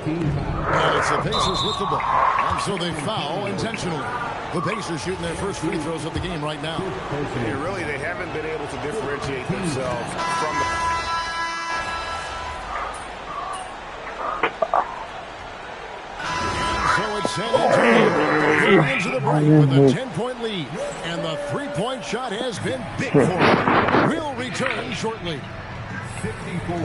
S3: And it's the Pacers with the ball. And so they foul intentionally. The Pacers shooting their first free throws of the game right now.
S6: Yeah, really, they haven't been able to differentiate themselves from the...
S3: And so it's San Antonio into the break with a 10-point lead. And the three-point shot has been big for them. We'll return shortly.
S16: 54.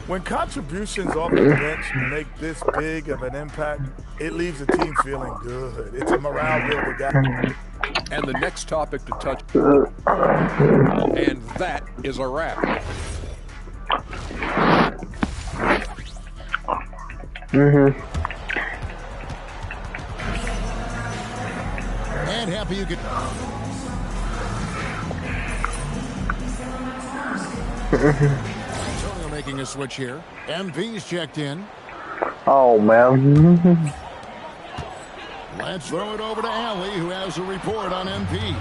S20: When contributions off the bench make this big of an impact, it leaves the team feeling good. It's a morale builder, guy.
S9: And the next topic to touch, and that is a wrap.
S3: And happy you could... Antonio making a switch here. MV's checked in.
S1: Oh, man.
S3: Let's throw it over to Allie, who has a report on MP.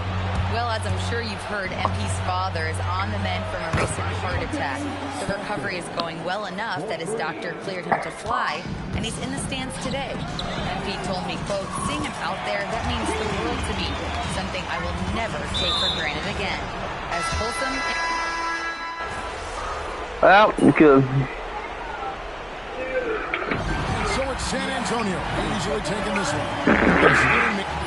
S2: Well, as I'm sure you've heard, MP's father is on the mend from a recent heart attack. The recovery is going well enough that his doctor cleared him to fly, and he's in the stands today. MP told me, quote, "Seeing him out there, that means the world to me. Something I will never take for granted again." As wholesome...
S1: Well, good.
S3: And so it's San Antonio, easily taking this one.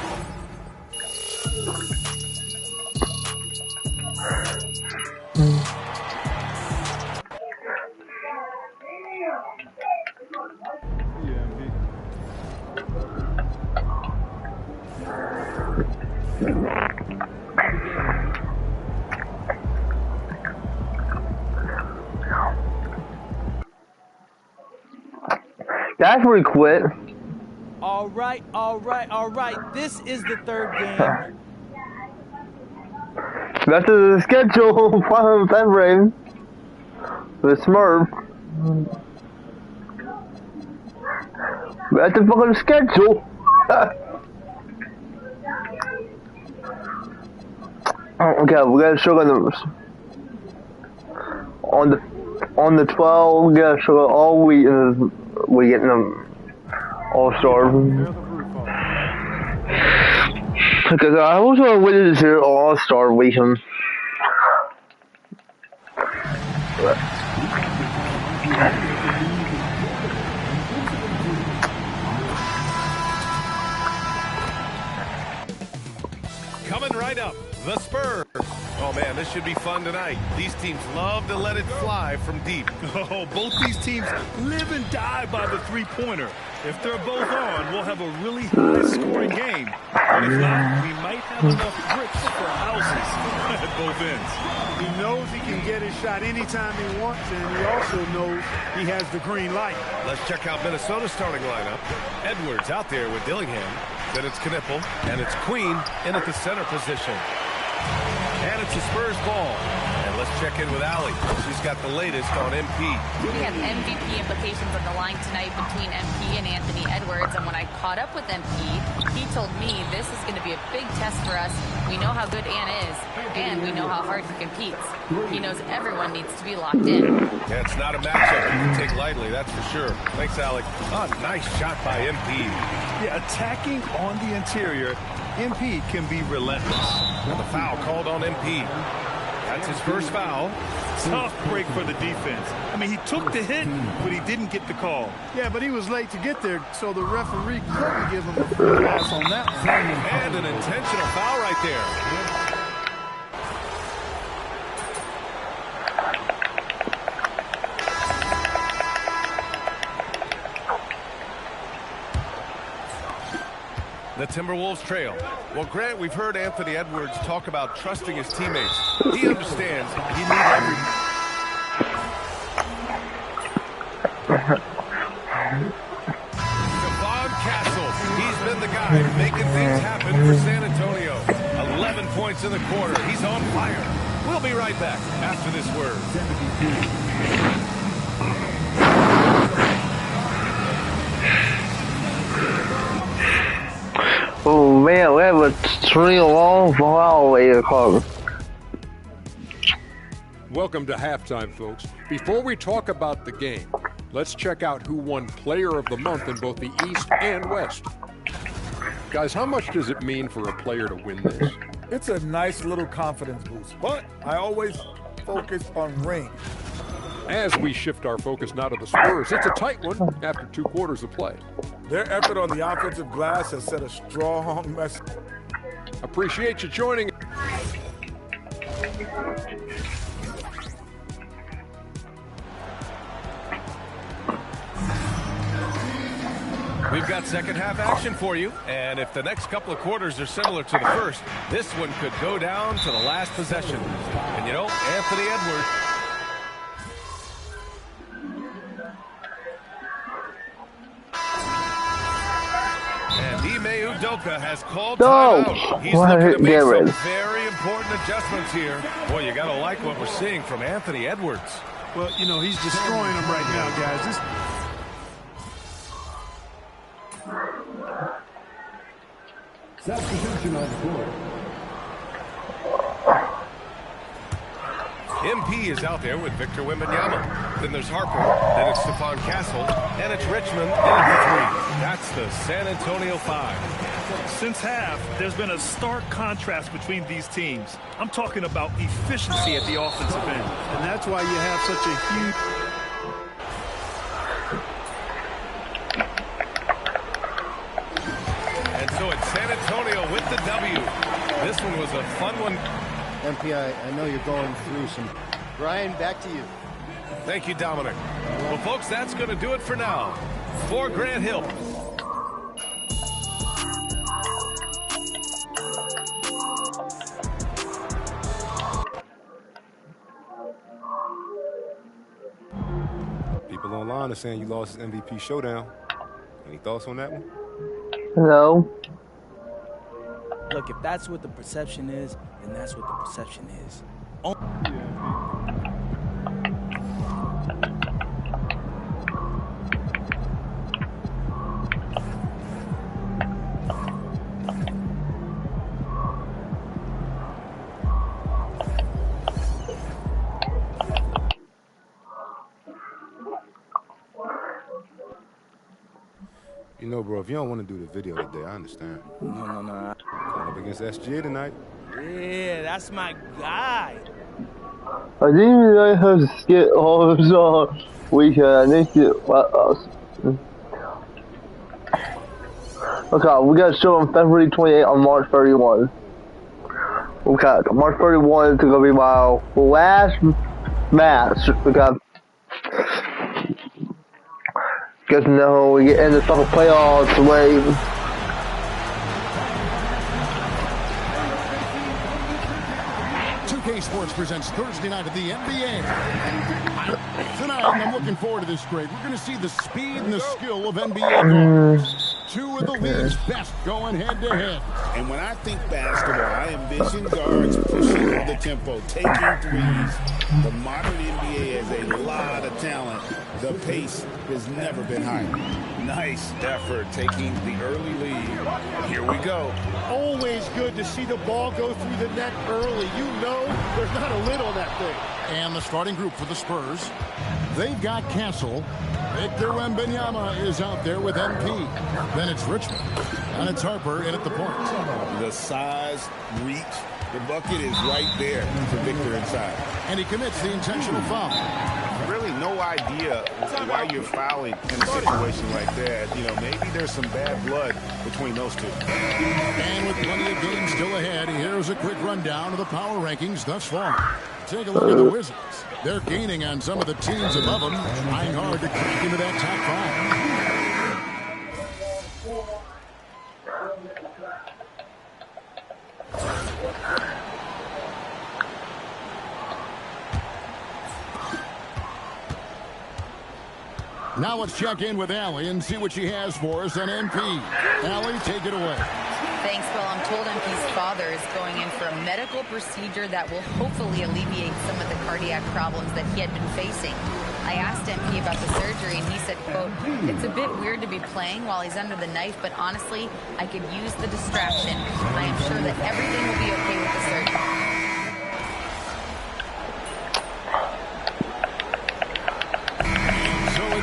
S1: That's where he quit.
S13: All right. This is the third game.
S1: That's the schedule. February. The Smurf. That's the fucking schedule. Okay, we gotta show them on the 12. We gotta show all week, and we getting them All-Star. Because I was gonna win this here All-Star weekend.
S10: Coming right up, the Spurs. Oh, man, this should be fun tonight. These teams love to let it fly from deep.
S12: Oh, both these teams live and die by the three-pointer. If they're both on, we'll have a really high-scoring game. And if not, we might have enough bricks for houses at both ends.
S11: He knows he can get his shot anytime he wants, and he also knows he has the green light.
S10: Let's check out Minnesota's starting lineup. Edwards out there with Dillingham. Then it's Knipple, and it's Queen in at the center position. And it's a Spurs ball. And let's check in with Allie. She's got the latest on MP.
S2: We have MVP implications on the line tonight between MP and Anthony Edwards. And when I caught up with MP, he told me this is going to be a big test for us. We know how good Ann is, and we know how hard he competes. He knows everyone needs to be locked in.
S10: Yeah, it's not a matchup you can take lightly, that's for sure. Thanks, Alec. Oh, nice shot by MP.
S12: Yeah, attacking on the interior, MP can be relentless.
S10: And the foul called on MP. That's his first foul.
S12: Tough break for the defense. I mean, he took the hit, but he didn't get the call.
S11: Yeah, but he was late to get there, so the referee couldn't give him a free pass on that one.
S10: And an intentional foul right there. The Timberwolves trail. Well, Grant, we've heard Anthony Edwards talk about trusting his teammates. He understands you need every... Devon Castle. He's been the guy making things happen for San Antonio. 11 points in the quarter. He's on fire. We'll be right back after this word.
S1: Oh man, we have a 3 long foul call.
S9: Welcome to halftime, folks. Before we talk about the game, let's check out who won Player of the Month in both the East and West. Guys, how much does it mean for a player to win this?
S20: It's a nice little confidence boost, but I always focus on ring.
S9: As we shift our focus now to the Spurs, it's a tight one after 2 quarters of play.
S20: Their effort on the offensive glass has set a strong message.
S9: Appreciate you joining.
S10: We've got second half action for you, and if the next couple of quarters are similar to the first, this one could go down to the last possession. And you know, Anthony Edwards. And Ime Udoka has called timeout. He's looking to make some very important adjustments here. Boy, you got to like what we're seeing from Anthony Edwards.
S11: Well, you know, he's destroying them right now, guys.
S16: Substitution on the court.
S10: MP is out there with Victor Wembanyama. Then there's Harper. Then it's Stephon Castle. And it's Richmond in at the 3. That's the San Antonio 5.
S12: Since half, there's been a stark contrast between these teams. I'm talking about efficiency at the offensive end.
S11: And that's why you have such a huge...
S10: And so it's San Antonio with the W. This one was a fun one.
S21: MP, I know you're going through some... Brian, back to you.
S10: Thank you, Dominic. Well, folks, that's going to do it for now. For Grant Hill.
S18: People online are saying you lost his MVP showdown. Any thoughts on that one?
S1: No.
S13: Look, if that's what the perception is, then that's what the perception is.
S18: You know, bro, if you don't want to do the video today, I understand.
S13: No.
S18: Going up against SGA tonight.
S13: Yeah, that's my guy.
S1: I didn't even know how to skip all of the weekend. I need to. Okay, we got a show on February 28th on March 31. Okay, March 31 is going to be my last match. Okay. Because no, we get into the playoffs way.
S3: 2K Sports presents Thursday night of the NBA. Tonight, I'm looking forward to this grade. We're going to see the speed and the skill of NBA guards. Two of the league's best going head-to-head.
S5: And when I think basketball, I envision guards pushing the tempo, taking threes. The modern NBA has a lot of talent. The pace has never been higher. Nice effort taking the early lead. Here we go.
S4: Always good to see the ball go through the net early. You know there's not a lid on that thing.
S3: And the starting group for the Spurs. They've got Castle. Victor Wembanyama is out there with MP. Then it's Richmond. And it's Harper in at the point.
S5: The size, reach, the bucket is right there for Victor inside.
S3: And he commits the intentional foul.
S5: Really no idea why you're fouling in a situation like that. You know, maybe there's some bad blood between those two.
S3: And with plenty of games still ahead, here's a quick rundown of the power rankings thus far. Take a look at the Wizards. They're gaining on some of the teams above them, trying hard to crack into that top 5. Now let's check in with Allie and see what she has for us on MP. Allie, take it away.
S2: Thanks, Will. I'm told MP's father is going in for a medical procedure that will hopefully alleviate some of the cardiac problems that he had been facing. I asked MP about the surgery, and he said, quote, "It's a bit weird to be playing while he's under the knife, but honestly, I could use the distraction. I am sure that everything will be okay with the surgery."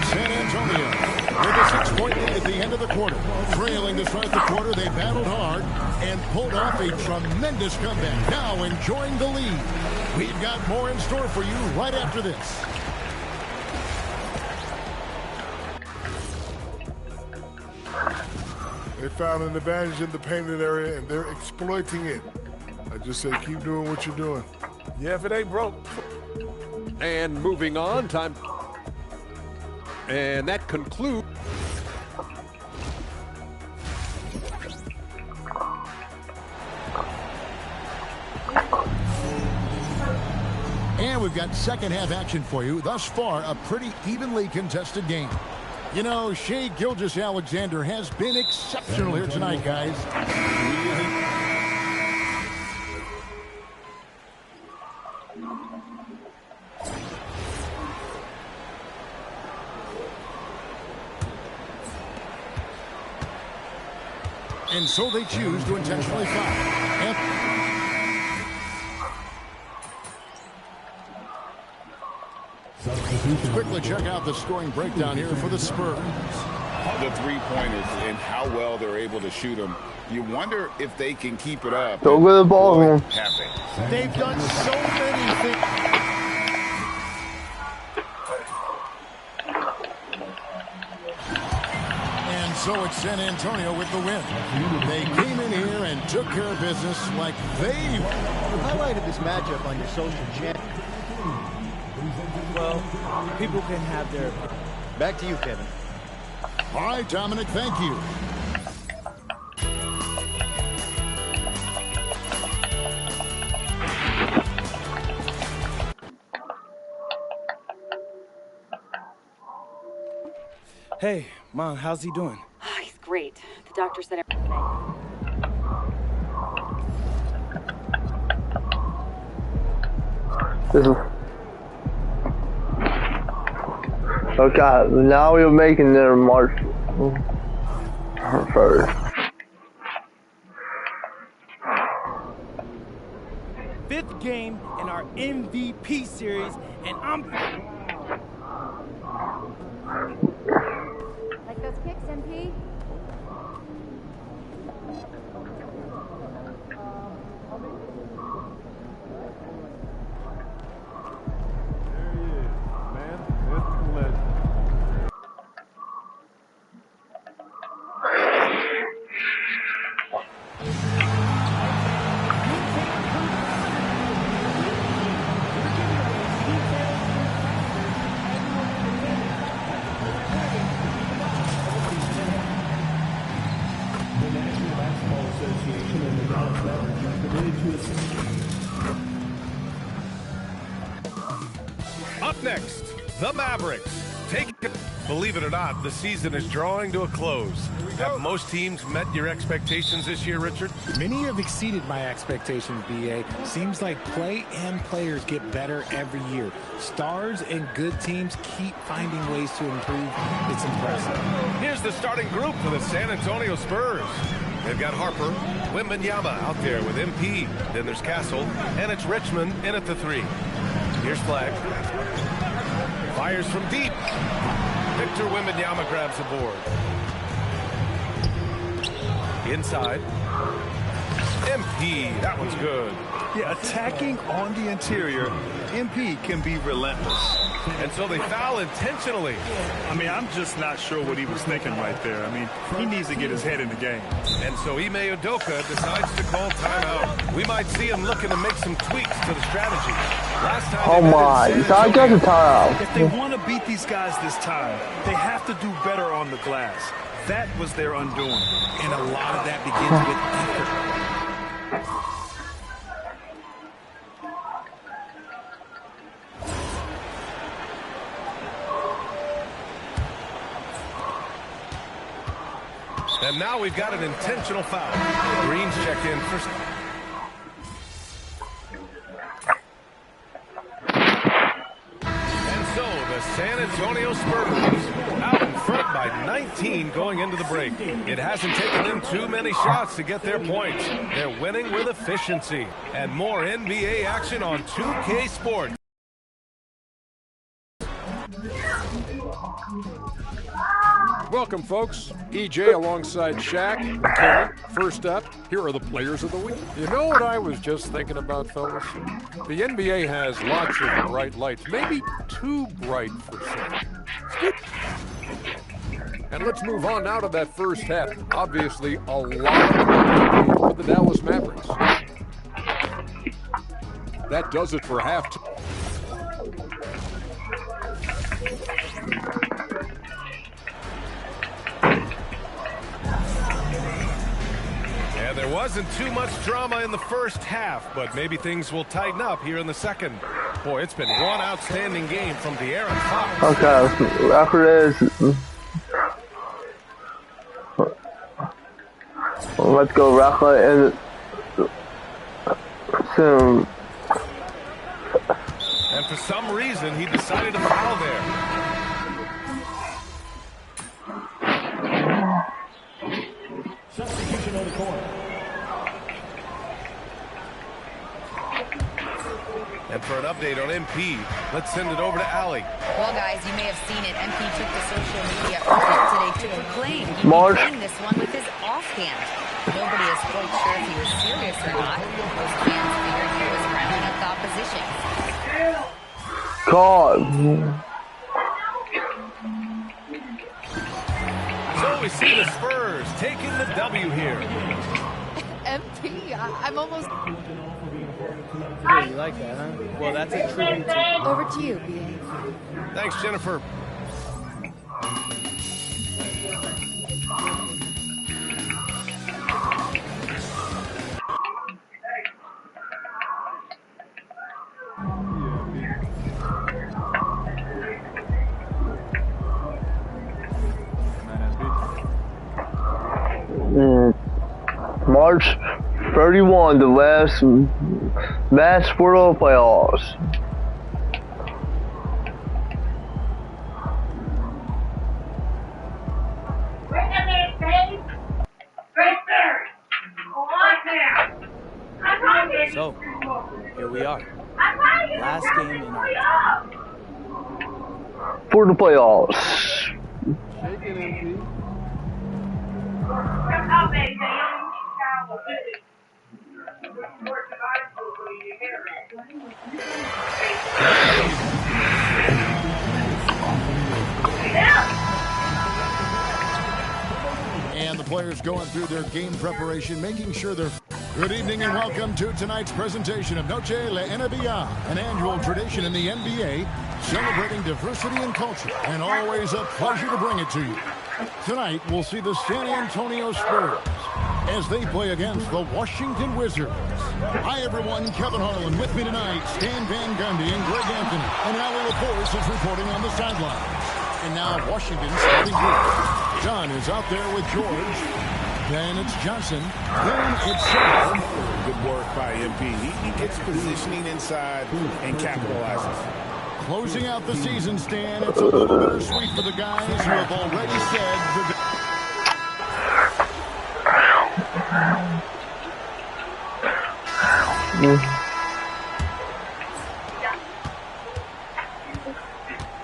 S3: San Antonio with a 6-point lead at the end of the quarter. Trailing to start the quarter, they battled hard and pulled off a tremendous comeback. Now enjoying the lead. We've got more in store for you right after this.
S7: They found an advantage in the painted area, and they're exploiting it. I just say keep doing what you're doing.
S20: Yeah, if it ain't broke.
S9: And moving on, time. And that concludes.
S3: And we've got second half action for you. Thus far, a pretty evenly contested game. You know, Shai Gilgeous-Alexander has been exceptional here tonight, guys. And so they choose to intentionally foul. Let's quickly check out the scoring breakdown here for the Spurs.
S5: The three-pointers and how well they're able to shoot them. You wonder if they can keep it up.
S1: Don't get the ball.
S11: They've done so many things.
S3: And so it's San Antonio with the win. They came in here and took care of business like they
S21: You highlighted this matchup on your social channel.
S13: Well, people can have their...
S21: Back to you, Kevin.
S3: All right, Dominic, thank you.
S13: Hey, Mom, how's he doing?
S14: Oh, he's great. The doctor said everything.
S1: This is... Okay, now we're making their March 1st.
S13: Fifth game in our MVP series, and I'm...
S17: Like those kicks, MP?
S10: Up next, the Mavericks. Believe it or not, the season is drawing to a close. Have most teams met your expectations this year, Richard?
S8: Many have exceeded my expectations, BA. Seems like play and players get better every year. Stars and good teams keep finding ways to improve. It's impressive.
S10: Here's the starting group for the San Antonio Spurs. They've got Harper, Wembanyama out there with MP. Then there's Castle, and it's Richmond in at the 3. Here's Flag. Fires from deep. Victor Wembanyama grabs the board. Inside. MP, that one's good.
S12: Yeah, attacking on the interior, MP can be relentless.
S10: And so they foul intentionally.
S12: I mean, I'm just not sure what he was thinking right there. I mean, he needs to get his head in the game.
S10: And so Ime Udoka decides to call timeout. We might see him looking to make some tweaks to the strategy. Last time
S1: oh my, I got the timeout.
S12: If they want to beat these guys this time, they have to do better on the glass. That was their undoing.
S21: And a lot of that begins with effort.
S10: And now we've got an intentional foul. Green's checked in first. And so the San Antonio Spurs out in front by 19 going into the break. It hasn't taken them too many shots to get their points. They're winning with efficiency. And more NBA action on 2K Sports.
S9: Welcome, folks. EJ alongside Shaq and Kevin. First up, here are the players of the week. You know what I was just thinking about, fellas? The NBA has lots of bright lights, maybe too bright for some. And let's move on now to that first half. Obviously, a lot of for the Dallas Mavericks. That does it for halftime.
S10: And there wasn't too much drama in the first half, but maybe things will tighten up here in the second. Boy, it's been one outstanding game from De'Aaron Fox.
S1: Okay, record is... Let's go, Rafa, and soon.
S10: And for some reason, he decided to foul there.
S15: Substitution on the court.
S10: And for an update on MP, let's send it over to Allie.
S2: Well, guys, you may have seen it. MP took to social media earlier today to proclaim he'd be
S1: Marsh.
S2: playing this one with his offhand. Nobody is quite sure if he was serious or not. Most fans figured he was rounding up the opposition.
S1: God.
S10: So we see the Spurs taking the W here.
S17: MP, I'm almost...
S13: Yeah, you like that, huh? Well, that's a tribute to...
S17: Over to you, B.A.
S10: Thanks, Jennifer.
S1: March 31, the last World Playoffs.
S13: So, here we are. Last game in our...
S1: For the playoffs.
S3: And the players going through their game preparation, making sure they're... Good evening and welcome to tonight's presentation of Noche La NBA, an annual tradition in the NBA, celebrating diversity and culture, and always a pleasure to bring it to you. Tonight, we'll see the San Antonio Spurs as they play against the Washington Wizards. Hi, everyone. Kevin Harlan with me tonight. Stan Van Gundy and Greg Anthony. And Ali Laporte is reporting on the sidelines. And now Washington starting group. John is out there with George. Then it's Johnson. Then it's Shaw.
S5: Good work by MP. He gets positioning inside and capitalizes.
S3: Closing out the season, Stan, it's a little bittersweet for the guys who have already said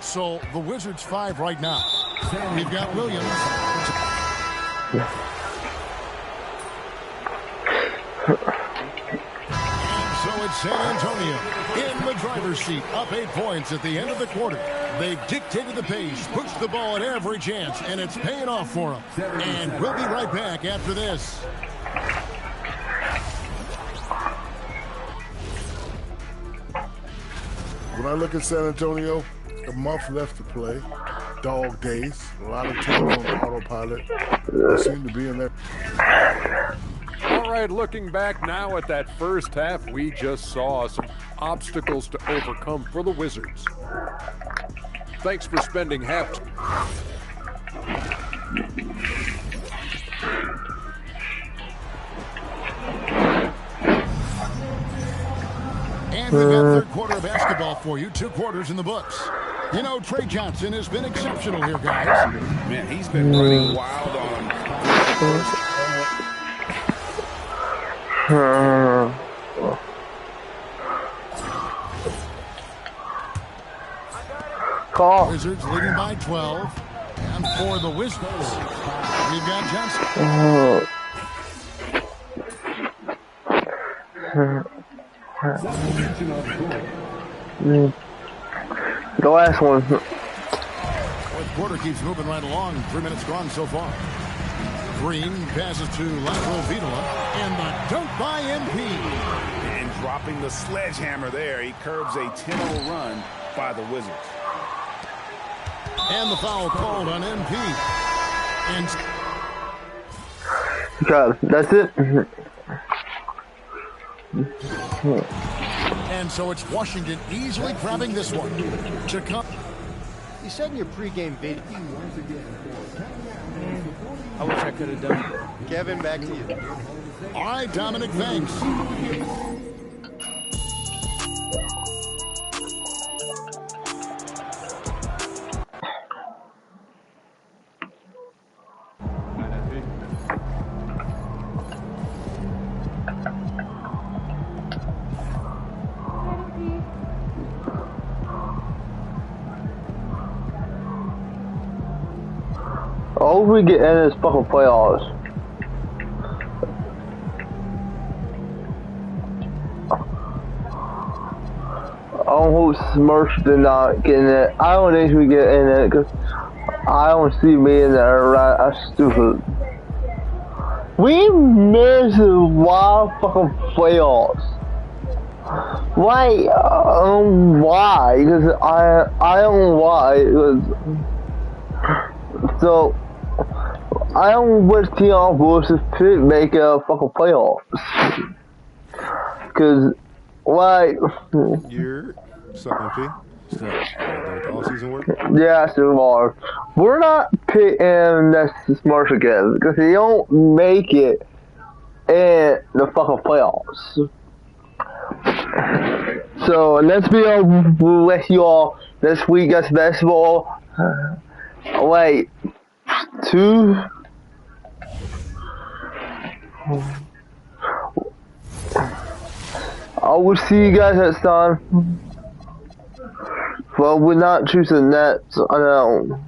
S3: So the Wizards 5 right now. We've got Williams. So it's San Antonio in the driver's seat, up 8 points at the end of the quarter. They've dictated the pace, pushed the ball at every chance, and it's paying off for them. And we'll be right back after this.
S7: When I look at San Antonio, a month left to play, dog days, a lot of teams on autopilot. They seem to be in there.
S9: All right, looking back now at that first half, we just saw some obstacles to overcome for the Wizards. Thanks for spending half.
S3: And we've got third quarter of basketball for you. 2 quarters in the books. You know, Trey Johnson has been exceptional here, guys.
S5: Man, he's been running wild on
S1: Call.
S3: Wizards leading by 12. And for the Wizards, we've got Johnson.
S1: The last one.
S3: Fourth quarter keeps moving right along. 3 minutes gone so far. Green passes to lateral Vitola. And the dunk by MP.
S5: and dropping the sledgehammer there. He curbs a 10-0 run by the Wizards.
S3: And the foul called on MP. And
S1: God, that's it.
S3: And so it's Washington easily grabbing this one. To come.
S21: You said in your pregame video.
S13: I wish I could have done it.
S21: Kevin, back to you.
S3: All right, Dominic, thanks.
S1: hope we get in this fucking playoffs. I don't hope Smurfs did not get in it. I don't think we get in it because I don't see me in there. Right? That's stupid. We missed a lot of fucking playoffs. Why? Why? Because I don't know why. So I don't wish Keon Wilson could make a fucking playoffs. Because why?
S19: You're something. All season work.
S1: Yeah, so far. We're not picking next Smurf again because they don't make it in the fucking playoffs. So let's be with you all this week as basketball. Wait, 2. I will see you guys next time. Well, we're not choosing Nets. I know.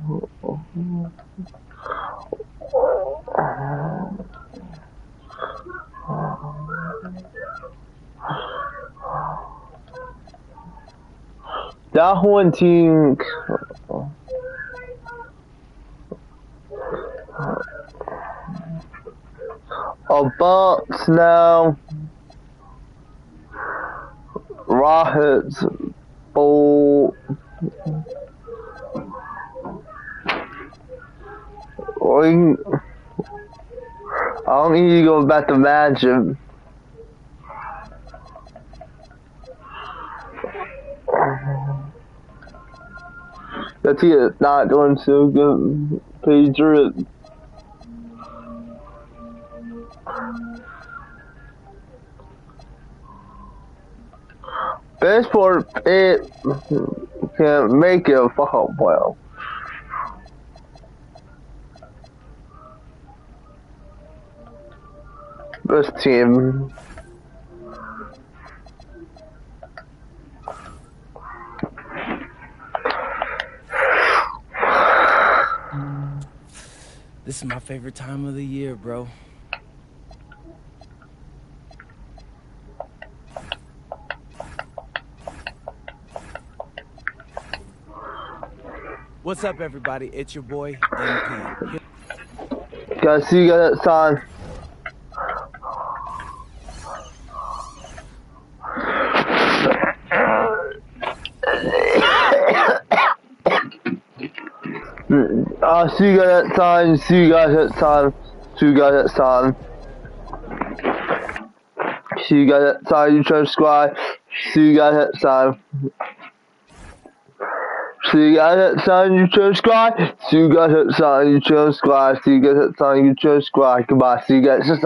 S1: That one team. Bucks now. Rockets. Bull. I don't need to go back to Magic. That team is not doing so good. Patriot. Best for it can make it a fuck up well. Best team.
S13: This is my favorite time of the year, bro. What's up, everybody? It's your boy, MP.
S1: Guys, see you guys next time. See you guys next time. See you guys next time. See you guys next time. See you guys next time. You subscribe. See you guys next time. See you guys next time. You subscribe. See you guys next time. You subscribe. See you guys next time. You subscribe. Goodbye. See you guys next time.